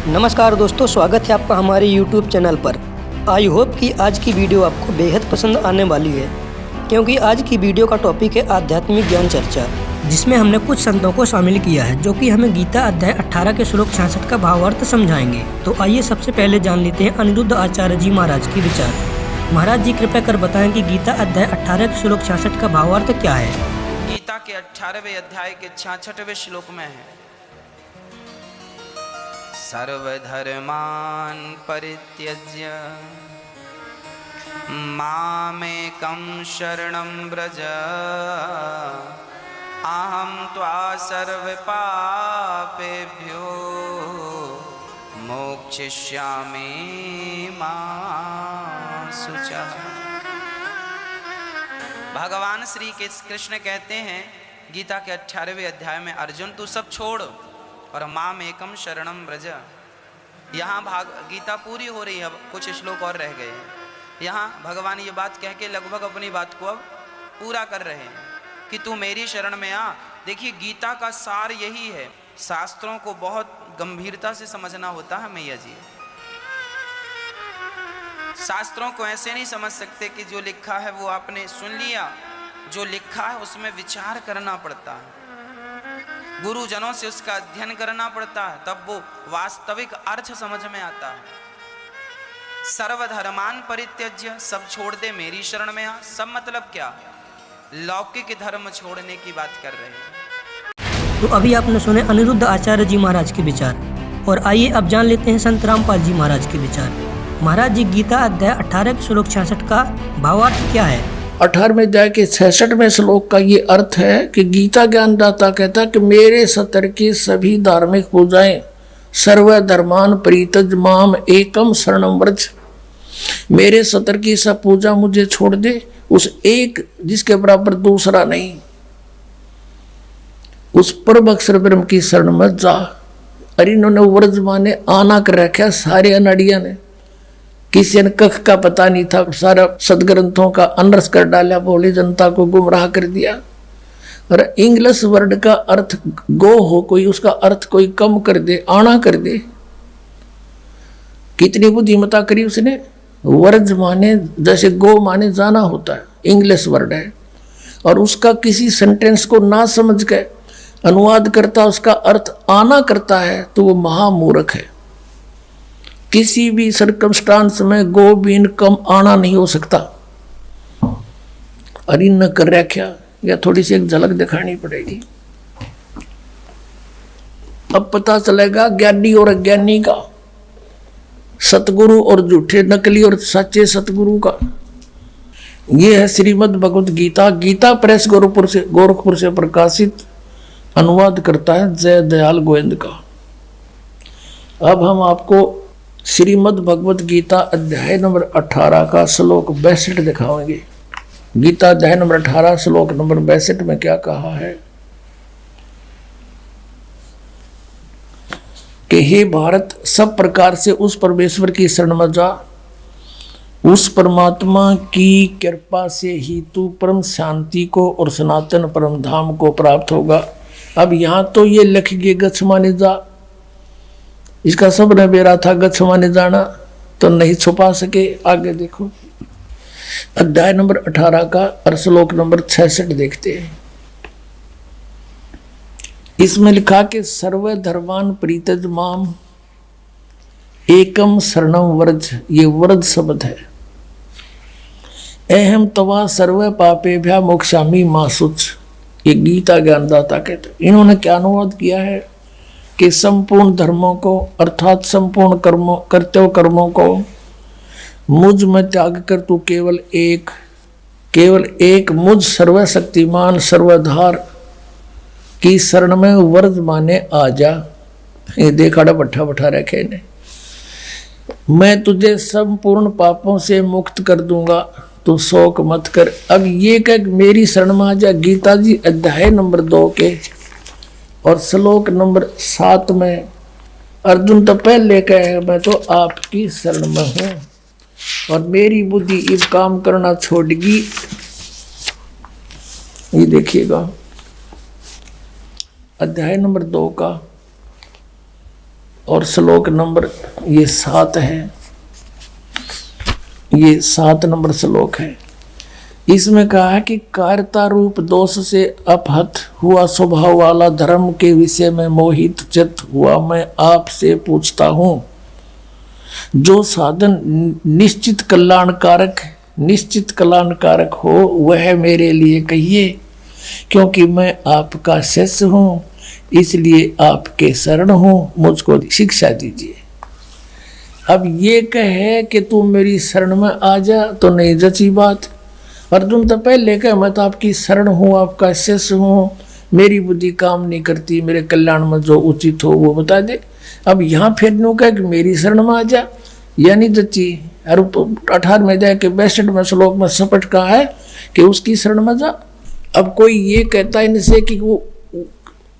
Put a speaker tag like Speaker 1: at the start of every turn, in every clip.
Speaker 1: नमस्कार दोस्तों, स्वागत है आपका हमारे YouTube चैनल पर। आई होप कि आज की वीडियो आपको बेहद पसंद आने वाली है, क्योंकि आज की वीडियो का टॉपिक है आध्यात्मिक ज्ञान चर्चा, जिसमें हमने कुछ संतों को शामिल किया है जो कि हमें गीता अध्याय 18 के श्लोक 66 का भावार्थ समझाएंगे। तो आइए सबसे पहले जान लेते हैं अनिरुद्ध आचार्य जी महाराज की विचार। महाराज जी कृपया कर बताएं कि गीता अध्याय 18 के श्लोक 66 का भावार्थ क्या है।
Speaker 2: गीता के 18वें अध्याय के 66वें श्लोक में है, सर्वधर्मान् परित्यज्य मामेकं शरणं व्रज अहं त्वा सर्वपापेभ्यो मोक्षयिष्यामि मा शुचः। भगवान श्री कृष्ण कहते हैं गीता के 18वें अध्याय में, अर्जुन तू सब छोड़ और माम एकम शरणम व्रज। यहाँ गीता पूरी हो रही है, अब कुछ श्लोक और रह गए हैं। यहाँ भगवान ये बात कह के लगभग अपनी बात को अब पूरा कर रहे हैं कि तू मेरी शरण में आ। देखिए, गीता का सार यही है। शास्त्रों को बहुत गंभीरता से समझना होता है मैया जी। शास्त्रों को ऐसे नहीं समझ सकते कि जो लिखा है वो आपने सुन लिया। जो लिखा है उसमें विचार करना पड़ता है, गुरुजनों से उसका अध्ययन करना पड़ता है, तब वो वास्तविक अर्थ समझ में आता है। सर्वधर्मान परित्यज्य, सब छोड़ दे मेरी शरण में आ। सब मतलब क्या? लौकिक धर्म छोड़ने की बात कर रहे हैं।
Speaker 1: तो अभी आपने सुने अनिरुद्ध आचार्य जी महाराज के विचार, और आइए अब जान लेते हैं संत रामपाल जी महाराज के विचार। महाराज जी, गीता अध्याय 18 के श्लोक 66 का भावार्थ क्या है?
Speaker 3: 18वें अध्याय के 66वें श्लोक का ये अर्थ है कि गीता ज्ञानदाता कहता है कि मेरे सतर की सभी धार्मिक पूजाएं सर्वधर्मान परित्यज माम एकम शरणम व्रज। मेरे सतर की सब पूजा मुझे छोड़ दे, उस एक जिसके बराबर दूसरा नहीं, उस परम अक्षर ब्रह्म की शरण में जा। अरे इन्होंने व्रज माने आना कर रखा सारे अनाड़िया ने। किसी ने कख का पता नहीं था, सारा सदग्रंथों का अनर्स कर डाला, भोली जनता को गुमराह कर दिया। और इंग्लिश वर्ड का अर्थ गो हो कोई, उसका अर्थ कोई कम कर दे, आना कर दे। कितनी बुद्धिमता करी उसने। वर्ज माने जैसे गो माने जाना होता है, इंग्लिश वर्ड है, और उसका किसी सेंटेंस को ना समझ के अनुवाद करता, उसका अर्थ आना करता है, तो वो महामूर्ख है। किसी भी सर्कमस्टांस में गो बीन कम आना नहीं हो सकता। अरे न कर रखा, या थोड़ी सी एक झलक दिखानी पड़ेगी। अब पता चलेगा ज्ञानी और अज्ञानी का, सतगुरु और झूठे नकली और सच्चे सतगुरु का। ये है श्रीमद् भगवत गीता। गीता प्रेस गोरखपुर से प्रकाशित, अनुवाद करता है जय दयाल गोविंद का। अब हम आपको श्रीमद् भगवत गीता अध्याय नंबर 18 का श्लोक 62 दिखाएंगे। गीता अध्याय नंबर 18 श्लोक नंबर 62 में क्या कहा है कि हे भारत, सब प्रकार से उस परमेश्वर की शरण में जा। उस परमात्मा की कृपा से ही तू परम शांति को और सनातन परम धाम को प्राप्त होगा। अब यहाँ तो ये लिख गए गच्छ माने जा, इसका सब ने बेरा था गच्छ माने जाना, तो नहीं छुपा सके। आगे देखो अध्याय नंबर 18 का और श्लोक नंबर 66 देखते हैं। इसमें लिखा कि सर्वधर्मान परित्यज माम एकम शरणम व्रज। ये व्रज शब्द है। अहम तवा सर्व पापेभ्या मोक्षामि मा शुच। ये गीता ज्ञानदाता कहते। इन्होंने क्या अनुवाद किया है कि संपूर्ण धर्मों को अर्थात संपूर्ण कर्मों कर्तव्य कर्मों को मुझ में त्याग कर तू केवल एक मुझ सर्वशक्तिमान सर्वधार की शरण में व्रज माने आ जा। ये देखा बैठा बैठा रखे ने, मैं तुझे संपूर्ण पापों से मुक्त कर दूंगा, तू शोक मत कर। अब ये कह मेरी शरण में आ जा। गीता जी अध्याय नंबर 2 के और श्लोक नंबर 7 में अर्जुन तो पहले कहे मैं तो आपकी शरण में हूं और मेरी बुद्धि इब काम करना छोड़गी। ये देखिएगा अध्याय नंबर 2 का और श्लोक नंबर ये 7 है, ये 7 नंबर श्लोक है। इसमें कहा है कि कायरता रूप दोष से अपहत हुआ स्वभाव वाला धर्म के विषय में मोहित चित्त हुआ मैं आपसे पूछता हूँ, जो साधन निश्चित कल्याणकारक हो वह मेरे लिए कहिए, क्योंकि मैं आपका शिष्य हूँ, इसलिए आपके शरण हूँ, मुझको शिक्षा दीजिए। अब ये कहे कि तू मेरी शरण में आ जा तो नहीं जची बात। अर्जुन तो पहले कहे मैं तो आपकी शरण हूँ, आपका शिष्य हूँ, मेरी बुद्धि काम नहीं करती, मेरे कल्याण में जो उचित हो वो बता दे। अब यहाँ फिर नो कहे कि मेरी शरण में आ जा, यानी जची। और 18 अध्याय के 62वें श्लोक में सपट कहा है कि उसकी शरण में जा। अब कोई ये कहता है इनसे कि वो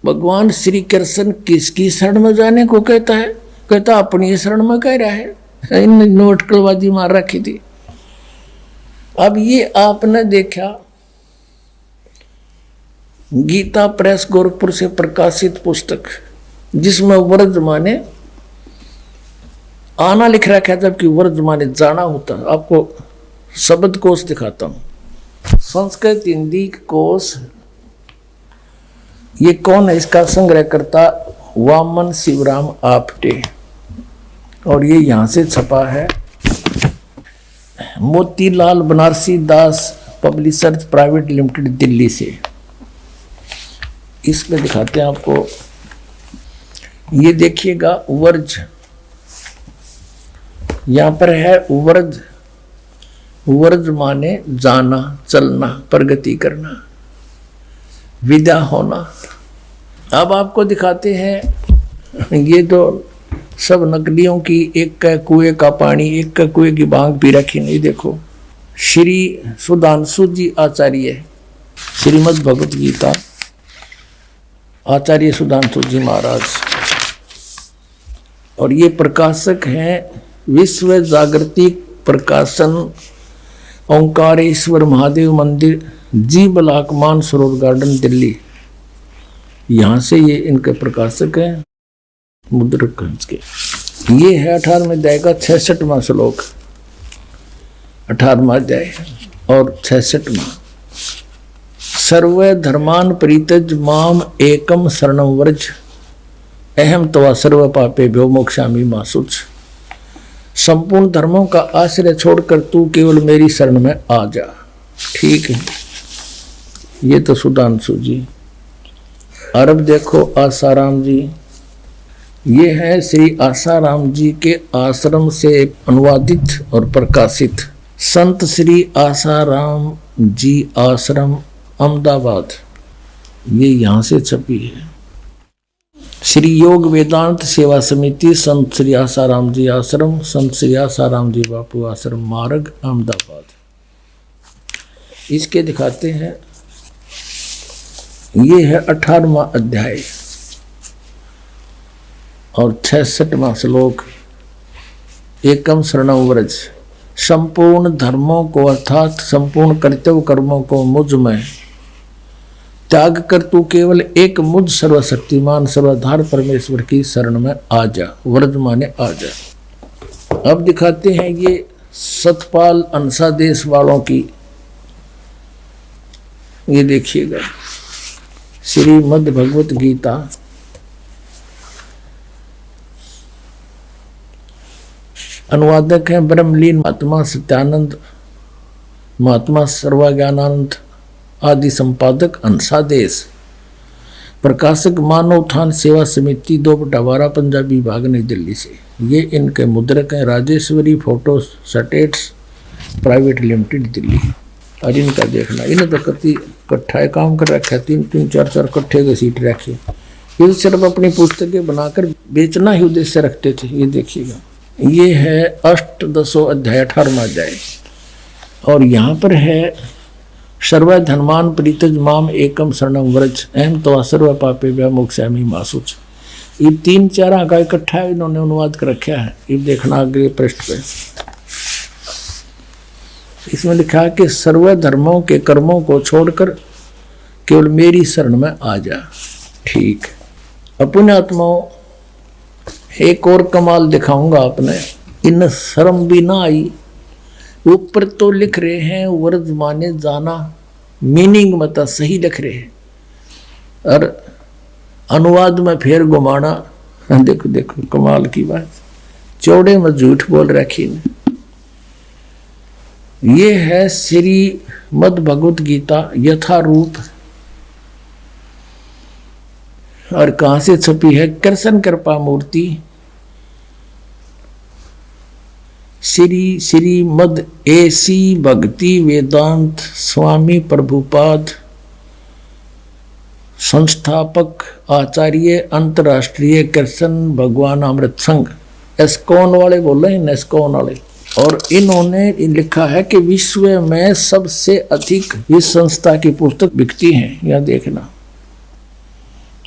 Speaker 3: भगवान श्री कृष्ण किसकी शरण में जाने को कहता है, कहता अपनी शरण में कह रहा है। इन नोटकलबाजी मार रखी थी। अब ये आपने देखा गीता प्रेस गोरखपुर से प्रकाशित पुस्तक, जिसमें वर्ज माने आना लिख रखा है, जबकि वर्ज माने जाना होता है। आपको शब्द कोश दिखाता हूं, संस्कृत हिंदी कोश। ये कौन है, इसका संग्रहकर्ता वामन शिवराम आपटे, और ये यहां से छपा है मोतीलाल बनारसी दास पब्लिशर्स प्राइवेट लिमिटेड दिल्ली से। इसमें दिखाते हैं आपको, ये देखिएगा वर्ज, यहां पर है वर्ज। वर्ज माने जाना, चलना, प्रगति करना, विदा होना। अब आपको दिखाते हैं ये तो सब नकलियों की, एक का कुएं का पानी, एक का कुएं की भांग पी रखी। नहीं देखो, श्री सुधांशु जी आचार्य, श्रीमद् भगवत गीता, आचार्य सुधांशु जी महाराज, और ये प्रकाशक हैं विश्व जागृति प्रकाशन, ओंकारेश्वर महादेव मंदिर, जी ब्लॉक मानसरोवर गार्डन दिल्ली। यहाँ से ये इनके प्रकाशक हैं मुद्रकंज के। ये है 18वें अध्याय का 66वां श्लोक, 18वां अध्याय और 66वां। सर्व धर्मान परित्यज माम एकम शरणं व्रज, अहम तवा सर्व पापेभ्यो मोक्षामि मा शुच। संपूर्ण धर्मों का आश्रय छोड़कर तू केवल मेरी शरण में आ जा। ठीक है, ये तो सुधांशु जी। और अब देखो आसाराम जी, ये है श्री आसाराम जी के आश्रम से अनुवादित और प्रकाशित संत श्री आसाराम जी आश्रम अहमदाबाद, ये यहाँ से छपी है। श्री योग वेदांत सेवा समिति, संत श्री आसाराम जी आश्रम, संत श्री आसाराम जी बापू आश्रम, मार्ग, अहमदाबाद। इसके दिखाते हैं, ये है 18वां अध्याय और 66वां श्लोक। एकम शरणं व्रज, संपूर्ण धर्मों को अर्थात संपूर्ण कर्तव्य कर्मों को मुझ में त्याग कर तू केवल एक मुझ सर्वशक्तिमान सर्वाधार परमेश्वर की शरण में आ जा। व्रज माने आ जा। अब दिखाते हैं ये सतपाल अंसा देश वालों की, ये देखिएगा श्रीमद् भगवत गीता, अनुवादक हैं ब्रह्मलीन महात्मा सत्यानंद, महात्मा सर्वज्ञानानंद आदि, संपादक अंसादेश, प्रकाशक मानव उत्थान सेवा समिति 2/12 पंजाबी विभाग नई दिल्ली से। ये इनके मुद्रक हैं Rajeshwari photo states private limited Delhi. और इनका देखना, इन्हें तो कति इकट्ठा काम कर रखा है, 3-3, 4-4 कट्ठे के सीट रखे। ये सिर्फ अपनी पुस्तकें बनाकर बेचना ही उद्देश्य रखते थे। ये देखिएगा, ये है अष्टदशो अध्याय 18वां अध्याय, और यहाँ पर है सर्व धनमान परित्यज माम एकम शरणं व्रज, अहम तवा सर्व पापेभ्यो मोक्षामि मा शुच। ये 3-4 का इकट्ठा इन्होंने अनुवाद कर रखा है। ये देखना अगले पृष्ठ पे, इसमें लिखा है कि सर्व धर्मों के कर्मों को छोड़कर केवल मेरी शरण में आ जा। ठीक, अपने आत्माओं, एक और कमाल दिखाऊंगा आपने, इन शर्म भी ना आई। ऊपर तो लिख रहे हैं वर्ज माने जाना, मीनिंग मत सही लिख रहे हैं, और अनुवाद में फिर घुमाना। देखो देखो कमाल की बात, चौड़े में झूठ बोल रखी ने। ये है श्रीमद् भगवत गीता यथारूप, और कहां से छपी है? कृष्ण कृपा मूर्ति श्रीमद् एसी भक्ति वेदांत स्वामी प्रभुपाद संस्थापक आचार्य अंतर्राष्ट्रीय कृष्ण भगवान अमृत संघ, एस्कॉन वाले बोल रहे हैं, एस्कॉन वाले। और इन्होंने लिखा है कि विश्व में सबसे अधिक इस संस्था की पुस्तक बिकती हैं। यह देखना,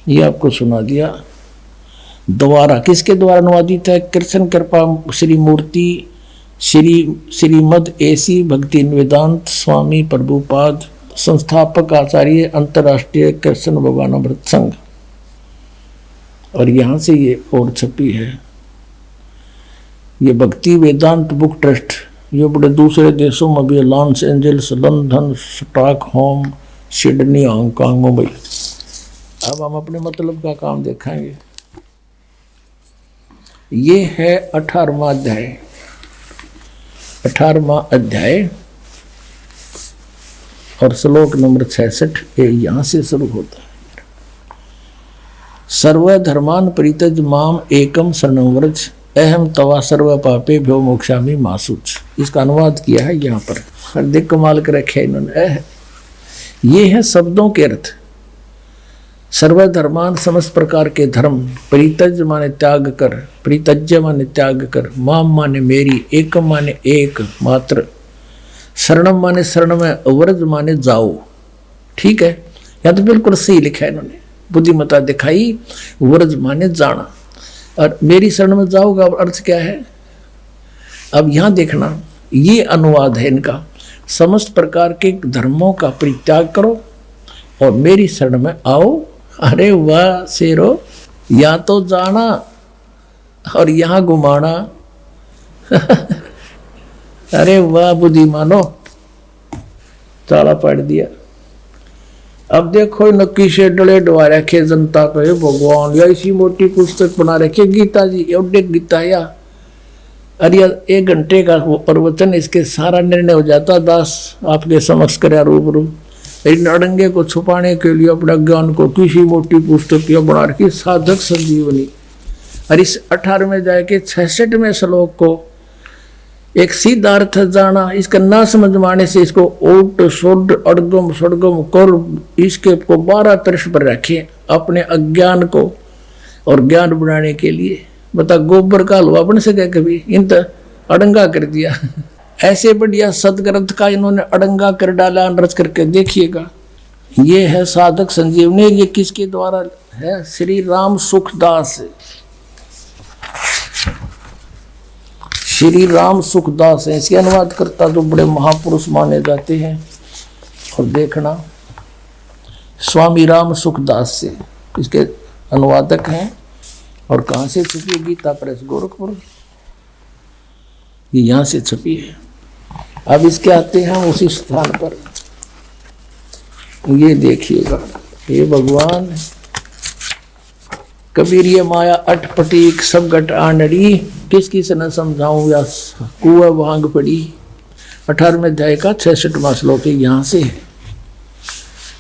Speaker 3: ये आपको सुना दिया द्वारा, किसके द्वारा अनुवादित है? कृष्ण कृपा श्री मूर्ति श्रीमद् एसी भक्ति वेदांत स्वामी प्रभुपाद संस्थापक आचार्य अंतर्राष्ट्रीय कृष्ण भगवान अमृत संघ। और यहाँ से ये और छपी है, ये भक्ति वेदांत बुक ट्रस्ट। ये बड़े दूसरे देशों में भी, Los Angeles, London, Stockholm, Sydney, Hong Kong, Mumbai. अब हम अपने मतलब का काम देखेंगे। ये है 18वां अध्याय, 18वां अध्याय और श्लोक नंबर 66 यहां से शुरू होता है। सर्वधर्मान परित्यज माम एकम शरणं व्रज अहम तवा सर्व पापे भ्यो मोक्षामि मा शुच। इसका अनुवाद किया है यहाँ पर, हर देख कमाल कर रखे इन्होंने। ये है शब्दों के अर्थ। सर्वधर्मान समस्त प्रकार के धर्म, परित्यज माने त्याग कर, परित्यज्य माने त्याग कर, माम माने मेरी, एकम माने एक मात्र, शरणम माने शरण में, व्रज माने जाओ। ठीक है, या तो बिल्कुल सही लिखा है इन्होंने, बुद्धिमता दिखाई। व्रज माने जाना, और मेरी शरण में जाओ का अर्थ क्या है? अब यहां देखना, ये अनुवाद है इनका, समस्त प्रकार के धर्मों का परित्याग करो और मेरी शरण में आओ। अरे वाह शेरो, या तो जाना और यहां घुमाना। अरे वाह बुद्धिमानो, ताला पड़ दिया। अब देखो नक्की से डले डवा रखे जनता को, हे भगवान, या इसी मोटी पुस्तक बना रखे गीता जी, एवढे गीता या। अरे 1 घंटे का प्रवचन, इसके सारा निर्णय हो जाता। दास आपके समक्ष करे रूबरू। इन अड़ंगे को छुपाने के लिए अपने ज्ञान को किसी मोटी पुस्तक या बना रखी साधक संजीवनी। और इस 18वें अध्याय के 66वें श्लोक को एक सीधा अर्थ जाना, इसका ना समझ माने से इसको ओट सोड अड़गम सड़गम कर इसके को 12 पृष्ठ पर रखे अपने अज्ञान को और ज्ञान बनाने के लिए। बता गोबर का हलवा बन सके कभी? इन तो अड़ंगा कर दिया। ऐसे बढ़िया सदग्रंथ का इन्होंने अड़ंगा कर डाला, अनरच करके देखिएगा। ये है साधक संजीवनी। ये किसके द्वारा है? श्री राम सुखदास। श्री राम सुखदास है इसके अनुवाद करता, तो बड़े महापुरुष माने जाते हैं। और देखना, स्वामी राम सुखदास से इसके अनुवादक हैं। और कहाँ से छपी? गीता प्रेस गोरखपुर, ये यहाँ से छपी है। अब इसके आते हैं हम उसी स्थान पर। ये देखिएगा, ये भगवान कबीर ये माया अटपटी सब गट आनड़ी, किस किस न समझाऊं या कुआ भांग पड़ी। 18वें अध्याय का 66वां श्लोक यहाँ से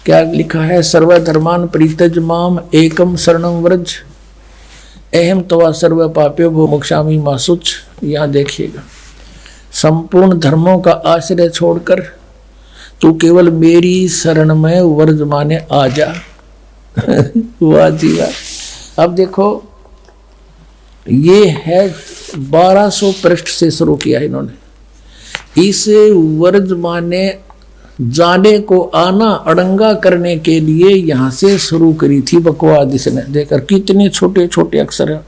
Speaker 3: क्या लिखा है? सर्वधर्मान परित्यज माम एकम शरणं व्रज अहम तवा सर्व पाप्यो भो मोक्षामि मा शुच। यहाँ देखिएगा, संपूर्ण धर्मों का आश्रय छोड़कर तू केवल मेरी शरण में व्रज माने आ जा। वाह जी वाह। अब देखो, ये है 1200 पृष्ठ से शुरू किया इन्होंने। इस व्रज माने जाने को आना अड़ंगा करने के लिए यहाँ से शुरू करी थी बकवाद इसने। देखकर कितने छोटे छोटे अक्षर हैं,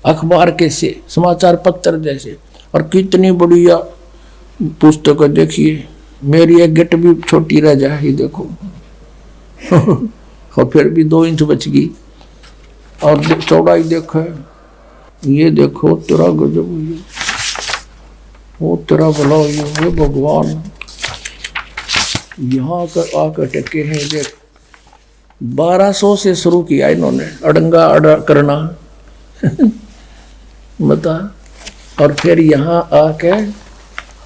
Speaker 3: अखबार के से, समाचार पत्र जैसे, और कितनी बढ़िया पुस्तक देखिए। मेरी एक गिट भी छोटी रह जाए, देखो। और फिर भी 2 इंच बच गई। और चौड़ाई देखो, ये देखो तेरा गजब हुई, वो तेरा भला हुई, ये भगवान यहाँ कर आकर टेके हैं। देख 1200 से शुरू किया इन्होंने अड़ंगा अड़ा करना बता, और फिर यहाँ आके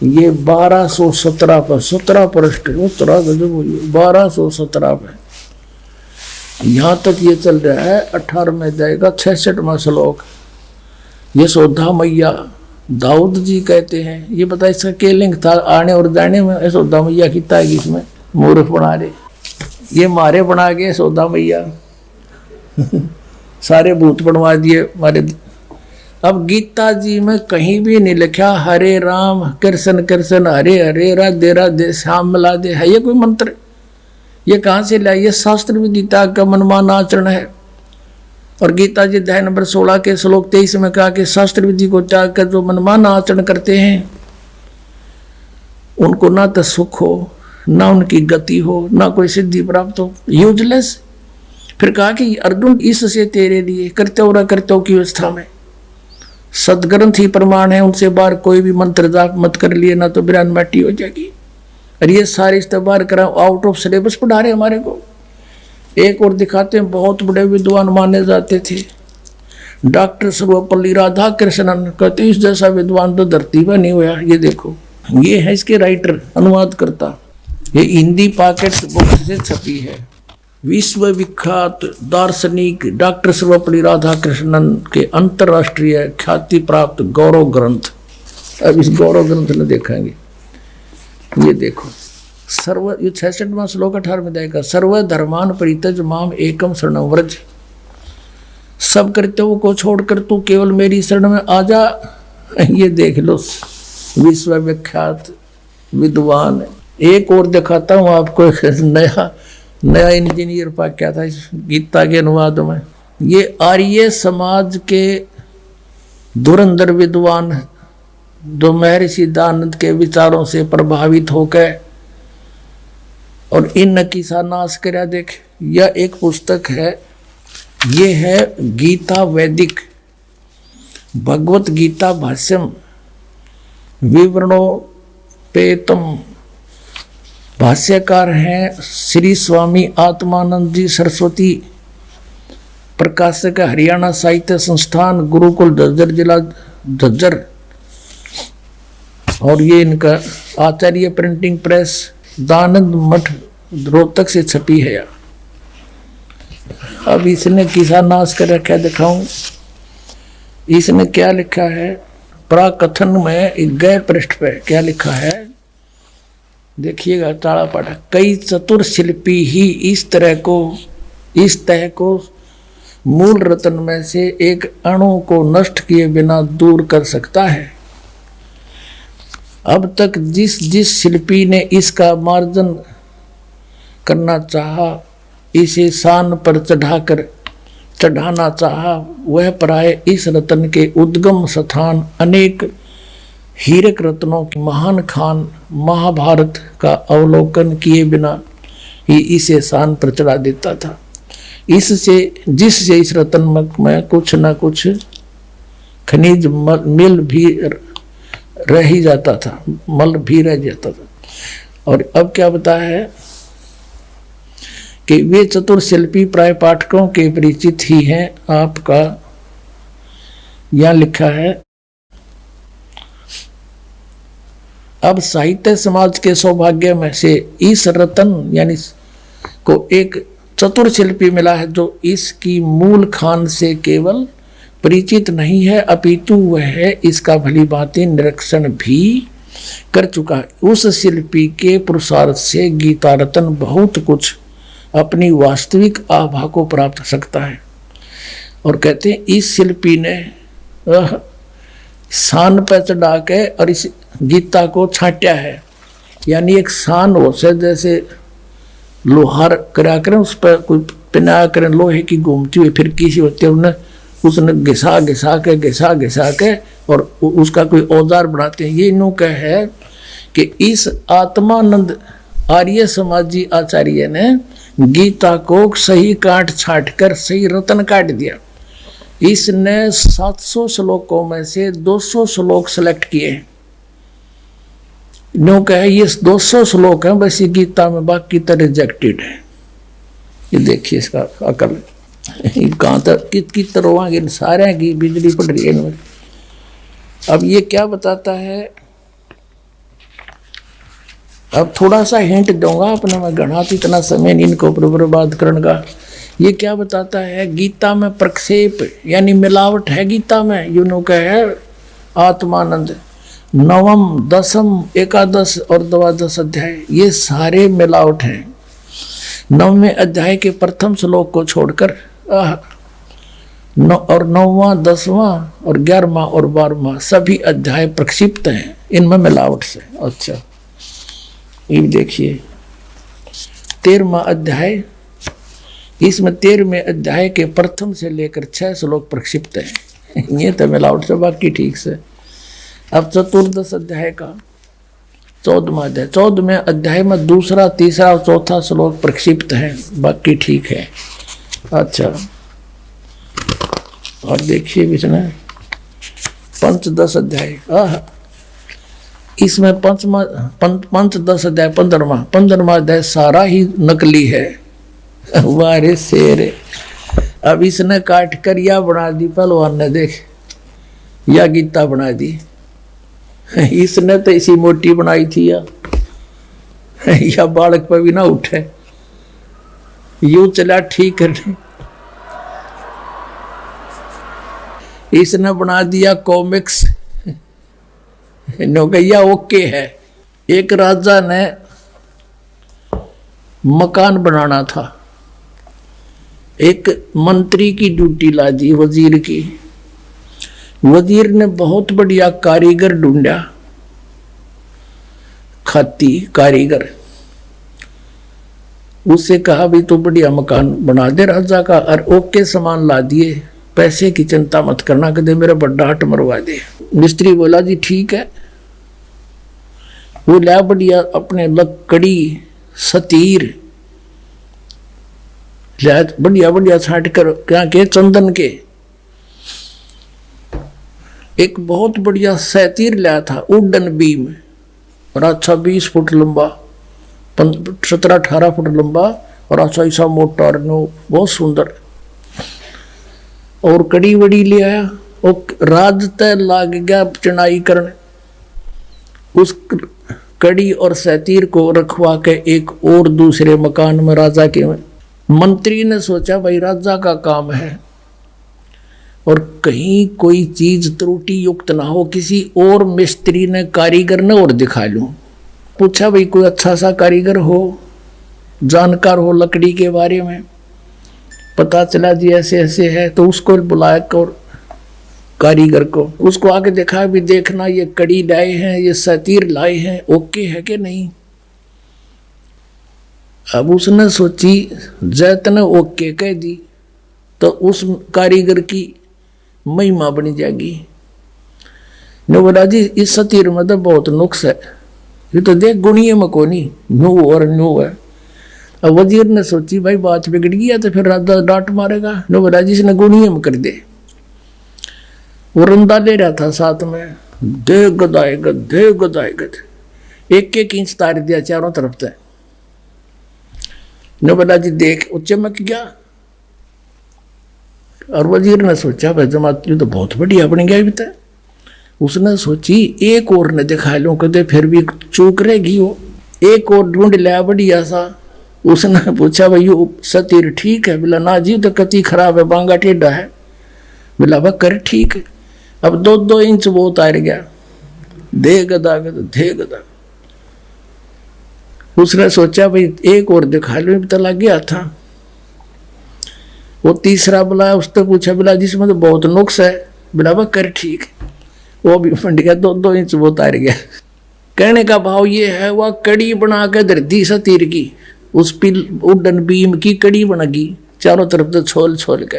Speaker 3: ये 1217 पर 17 पृष्ठ, वो तेरा गजब हुई 1217 पे यहाँ तक ये चल रहा है। 18 में जाएगा 66वां श्लोक। यशोदा मैया दाऊद जी कहते हैं, ये बता इसका क्या लिंक था आने और जाने में। यशोदा मैया कितना है इसमें, मूर्ख बना रहे, ये मारे बना के यशोदा मैया सारे भूत बनवा दिए मारे। अब गीता जी में कहीं भी नहीं लिखा हरे राम कृष्ण कृष्ण हरे हरे राधे राधे श्याम मिला दे, है ये कोई मंत्र? ये कहाँ से लाया? ये शास्त्र में गीता का मनमान आचरण है। और गीता जी अध्याय नंबर 16 के श्लोक 23 में कहा कि शास्त्र विधि को त्याग कर जो मनमान आचरण करते हैं उनको ना तो सुख हो, ना उनकी गति हो, ना कोई सिद्धि प्राप्त हो, यूजलेस। फिर कहा कि अर्जुन इससे तेरे लिए कर्तव्य की अवस्था में सदग्रंथ ही प्रमाण है, उनसे बाहर कोई भी मंत्र जाप मत कर लिए, ना तो बिरान माटी हो जाएगी। और ये सारे इस्तेमाल करा आउट ऑफ सिलेबस पढ़ा रहे हमारे को। एक और दिखाते हैं, बहुत बड़े विद्वान माने जाते थे डॉक्टर सर्वपल्ली राधा कृष्णन, कहते इस जैसा विद्वान तो धरती पर नहीं हुआ। ये देखो, ये है इसके राइटर, अनुवाद करता, ये हिंदी पॉकेट बुक से छपी है। विश्व विख्यात दार्शनिक डॉक्टर सर्वपल्ली राधा कृष्णन के अंतर्राष्ट्रीय ख्याति प्राप्त गौरव ग्रंथ। अब इस गौरव ग्रंथ में देखेंगे, ये देखो सर्व, ये 66वां श्लोक 18 में जाएगा। सर्वधर्मान परित्यज माम एकम शरणं व्रज, सब कर्तव्यों को छोड़कर तू केवल मेरी शरण में आ जा। ये देख लो विश्व विख्यात विद्वान। एक और दिखाता हूँ आपको, नया इंजीनियर पा क्या था इस गीता के अनुवाद में। ये आर्य समाज के धुरंधर विद्वान जो महर्षि दयानंद के विचारों से प्रभावित होकर और इन की सा नाश करा। देख, यह एक पुस्तक है, ये है गीता वैदिक भगवत गीता भाष्यम विवरणोपेतम। भाष्यकार हैं श्री स्वामी आत्मानंद जी सरस्वती, प्रकाशक हरियाणा साहित्य संस्थान, गुरुकुल झज्जर, जिला झज्जर। और ये इनका आचार्य प्रिंटिंग प्रेस, दानंद मठ, रोहतक से छपी है। अब इसने किसा नाश कर रखा है, दिखाऊं। इसने क्या लिखा है प्राकथन में, गए पृष्ठ पे क्या लिखा है देखिएगा, ताड़ा पाठा। कई चतुर शिल्पी ही इस तह को मूल रत्न में से एक अणु को नष्ट किए बिना दूर कर सकता है। अब तक जिस शिल्पी ने इसका मार्जन करना चाहा, इसे शान पर चढ़ाना चाहा, वह प्राय इस रत्न के उद्गम स्थान अनेक हीरक रत्नों की महान खान महाभारत का अवलोकन किए बिना ही इसे शान पर चढ़ा देता था। जिससे इस रत्न में कुछ न कुछ खनिज मिल भी रह ही जाता था, मल भी रह जाता था। और अब क्या बताया है कि वे चतुर शिल्पी प्राय पाठकों के परिचित ही हैं। आपका यहां लिखा है, अब साहित्य समाज के सौभाग्य में से इस रत्न यानी को एक चतुर शिल्पी मिला है जो इसकी मूल खान से केवल परिचित नहीं है, अपितु वह इसका भली भांति निरीक्षण भी कर चुका है। उस शिल्पी के पुरुषार्थ से गीता रत्न बहुत कुछ अपनी वास्तविक आभा को प्राप्त कर सकता है। और कहते हैं इस शिल्पी ने शान पर चढ़ा के और इस गीता को छांटा है, यानी एक शान हो से जैसे लोहार करा करें, उस पर कोई पिना करें लोहे की घूमती हुई फिर किसी होती है, उसने घिसा के और उसका कोई औजार बनाते हैं। ये इन्हों का है कि इस आत्मानंद आर्य समाजी आचार्य ने गीता को सही काट छाट कर सही रत्न काट दिया। इसने 700 श्लोकों में से 200 श्लोक सेलेक्ट किए। नो कहे ये 200 श्लोक हैं बस ये गीता में, बाकी तो रिजेक्टेड है। ये देखिए इसका अकल कहाँ तक कितनी तरह सारे की बिजली पड़ रही है इनमें। अब ये क्या बताता है, अब थोड़ा सा हिंट दूंगा अपना, मैं घना इतना समय नहीं इनको बर्बाद करने का। ये क्या बताता है, गीता में प्रक्षेप यानी मिलावट है गीता में। यूनो का है आत्मानंद 9वीं 10वीं 11 और 12 अध्याय ये सारे मिलावट हैं। 9वें अध्याय के प्रथम श्लोक को छोड़कर और 9वां 10वां और 11वां और 12वां सभी अध्याय प्रक्षिप्त हैं इनमें मिलावट से। अच्छा ये देखिए 13वां अध्याय, इसमें 13वें अध्याय के प्रथम से लेकर 6 श्लोक प्रक्षिप्त हैं। ये तो मिलावट से, बाकी ठीक से। अब 14 अध्याय का 14वां अध्याय, 14वें अध्याय में 2रा 3रा और 4था श्लोक प्रक्षिप्त हैं, बाकी ठीक है। अच्छा और देखिए इसमें 5-10 अध्याय, इसमें 5-10 अध्याय 15वां अध्याय सारा ही नकली है। वारे शेर, अब इसने काट कर या बना दी पहलवान ने, देख या गीता बना दी। इसने तो इसी मोटी बनाई थी या बालक पर भी ना उठे, यूं चला ठीक करने। इसने बना दिया कॉमिक्स, नौकैया ओके है। एक राजा ने मकान बनाना था, एक मंत्री की ड्यूटी ला दी वजीर की। वजीर ने बहुत बढ़िया कारीगर ढूंढा, खाती कारीगर। उससे कहा भी तो बढ़िया मकान बना दे राजा का, और ओके सामान ला दिए, पैसे की चिंता मत करना, कदे मेरा बड़ा हट मरवा दे। मिस्त्री बोला जी ठीक है। वो ला बढ़िया अपने लकड़ी सतीर बढ़िया बढ़िया छाट कर क्या के चंदन के एक बहुत बढ़िया सैतीर लाया था, वुडन बीम, और अच्छा 20 फुट लंबा, 17-18 फुट लंबा, और अच्छा ऐसा मोटा, बहुत सुंदर। और कड़ी वड़ी ले आया, और राज तय लाग गया चुनाई करने। उस कड़ी और सैतीर को रखवा के एक और दूसरे मकान में राजा के में मंत्री ने सोचा भाई राजा का काम है और कहीं कोई चीज त्रुटि युक्त ना हो, किसी और मिस्त्री ने कारीगर ने और दिखा लूं। पूछा भाई कोई अच्छा सा कारीगर हो, जानकार हो लकड़ी के बारे में। पता चला जी ऐसे ऐसे है, तो उसको बुलाया और कारीगर को, उसको आके देखा भी देखना ये कड़ी लाए हैं, ये सतीर लाए हैं, ओके है कि नहीं। अब उसने सोची जैत ने ओके कह दी तो उस कारीगर की महिमा बनी जाएगी। ने बोला जी इस सतीर में तो बहुत नुक्स है, ये तो देख गुणिये में को नहीं, न्यू और न्यू है। अब वजीर ने सोची भाई बात बिगड़ गया तो फिर राजा डांट मारेगा। ने बोला जी इसने गुणिये में कर दे। वो रंदा ले रहा था साथ में, दे गदाए गद 1-1 इंच तार दिया चारों तरफ से। ने बोला जी देख वो चमक गया। और वजीर ने सोचा भाई जमात तो बहुत बढ़िया बन गया भी था। उसने सोची एक और ने दिखा लूं, कदे फिर भी चूक रहेगी वो। एक और ढूंढ लिया बढ़िया सा। उसने पूछा भाई ये सतीर ठीक है? बोला ना जी तो कति खराब है, बांगा टेढ़ा है। बोला वह कर ठीक है। अब 2-2 इंच वो उतार गया, दे गदा गदा। उसने सोचा भाई एक और दिखा लो, तो लग गया था। वो तीसरा बुलाया, उसने पूछा बोला जिसमें तो बहुत नुक्स है। बोला वह कर ठीक है। वो भी फंड गया, 2-2 इंच वो उतार गया। कहने का भाव ये है वह कड़ी बना के धरती सतीर की, उस पिल उडन बीम की कड़ी बनेगी चारों तरफ से छोल के।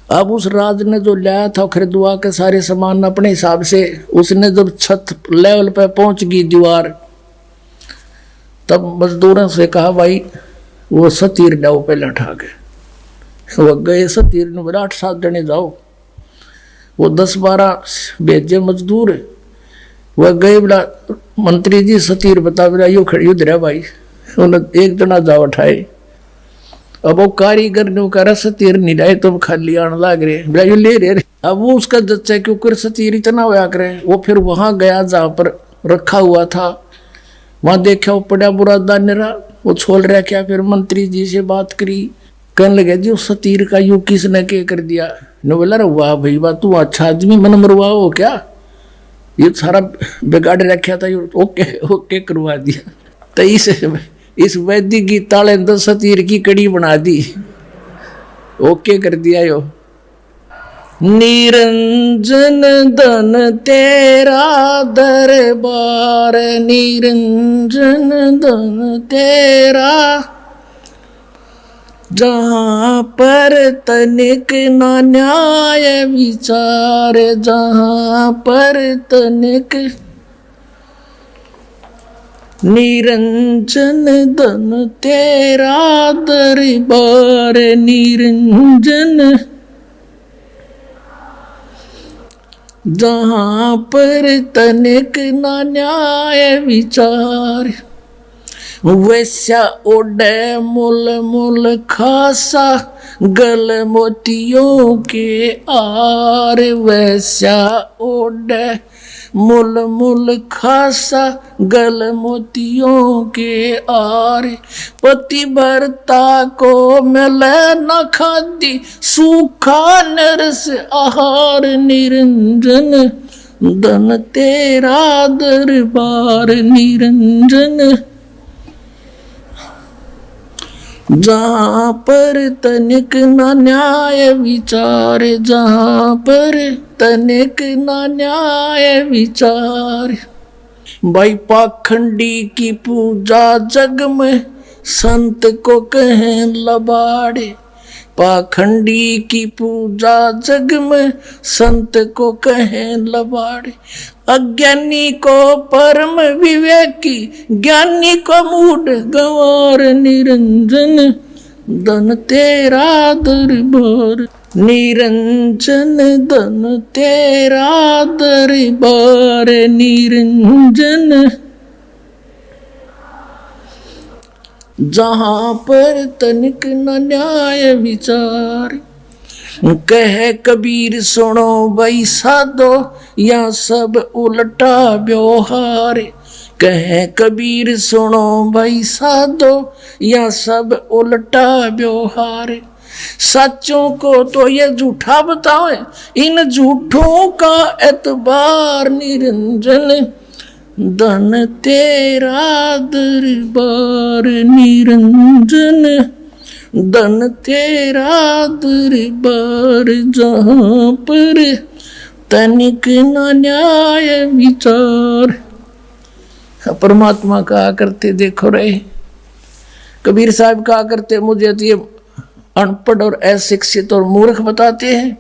Speaker 3: अब उस राज ने जो लाया था खरीदवा के सारे सामान अपने हिसाब से, उसने जब छत लेवल पे पहुंच गई दीवार, तब मजदूरों से कहा भाई वो सतीर लाओ पहले उठा के। वह गए सतीर ने बोला 8-7 जने जाओ, वो 10-12 भेजे मजदूर, वह गए बोला मंत्री जी सतीर बता, बोला यो खड़ी उधर है भाई, उन्हें एक जना जाओ उठाए। अब वो कारीगर ने कह रहा सतीर नहीं लाए तुम खाली आने लग रहे, बोला यो ले रहे। अब वो उसका जच्चा क्योंकि सतीर इतना होया करे, वो फिर वहां गया जहां पर रखा हुआ था, वहां देखा वो पड़ा बुरा दानेरा, वो छोड़ रहा क्या। फिर मंत्री जी से बात करी, कहने लगे जी उस सतीर का यू किसने के कर दिया। ने बोला अरे वाह भाई वाह, तू अच्छा आदमी, मन मरवा हो क्या, ये सारा बिगाड़ रखा था, ओके ओके करवा दिया। तो इस वैदिक गीता ने तो सतीर की कड़ी बना दी, ओके कर दिया यो। निरंजन धन तेरा दरबार, निरंजन धन तेरा, जहाँ पर तनिक ना न्याय विचार, जहाँ पर तनिक, निरंजन धन तेरा दरबार, निरंजन, जहाँ पर तनिक ना न्याय विचार, वैसा ओढ़े मुल मुल खासा, गल मोतियों के आर, वैसा ओढ़े मुल मुल खासा, गल मोतियों के आर, पतिव्रता को मिले न खादी, सूखा नरस आहार, निरंजन धन तेरा दरबार, निरंजन, जहाँ पर तनिक न न्याय विचार, जहाँ पर तनिक न न्याय विचार, भाई पाखंडी की पूजा जग में संत को कहें लबाड़े, पाखंडी की पूजा जग में संत को कहें लबाड़े, अज्ञानी को परम विवेकी, ज्ञानी को मूढ़ गंवार, निरंजन धन तेरा दरबार, निरंजन धन तेरा दरबार, निरंजन, जहाँ पर तनिक न न्याय विचार, कहे कबीर सुनो भाई साधो, या सब उल्टा व्यवहार, कहे कबीर सुनो भाई साधो, या सब उल्टा व्यवहार, सच्चों को तो ये झूठा बताओ, इन झूठों का एतबार, निरंजन धन तेरा दरबार, निरंजन धन तेरा दरबार, जहाँ पर तनिक न न्याय विचार। परमात्मा कहा करते देखो रहे, कबीर साहब कहा करते मुझे तो ये अनपढ़ और अशिक्षित और मूर्ख बताते हैं,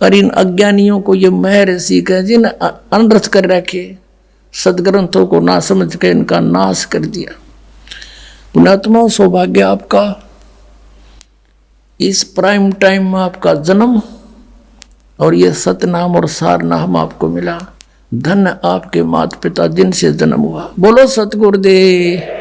Speaker 3: और इन अज्ञानियों को ये महर्षि कह जिन अनर्थ कर रखे, सदग्रंथों को ना समझ के इनका नाश कर दिया। पुण्यात्मा सौभाग्य आपका, इस प्राइम टाइम में आपका जन्म और ये सतनाम और सार नाम आपको मिला। धन्य आपके माता पिता जिनसे जन्म हुआ। बोलो सतगुरुदेव।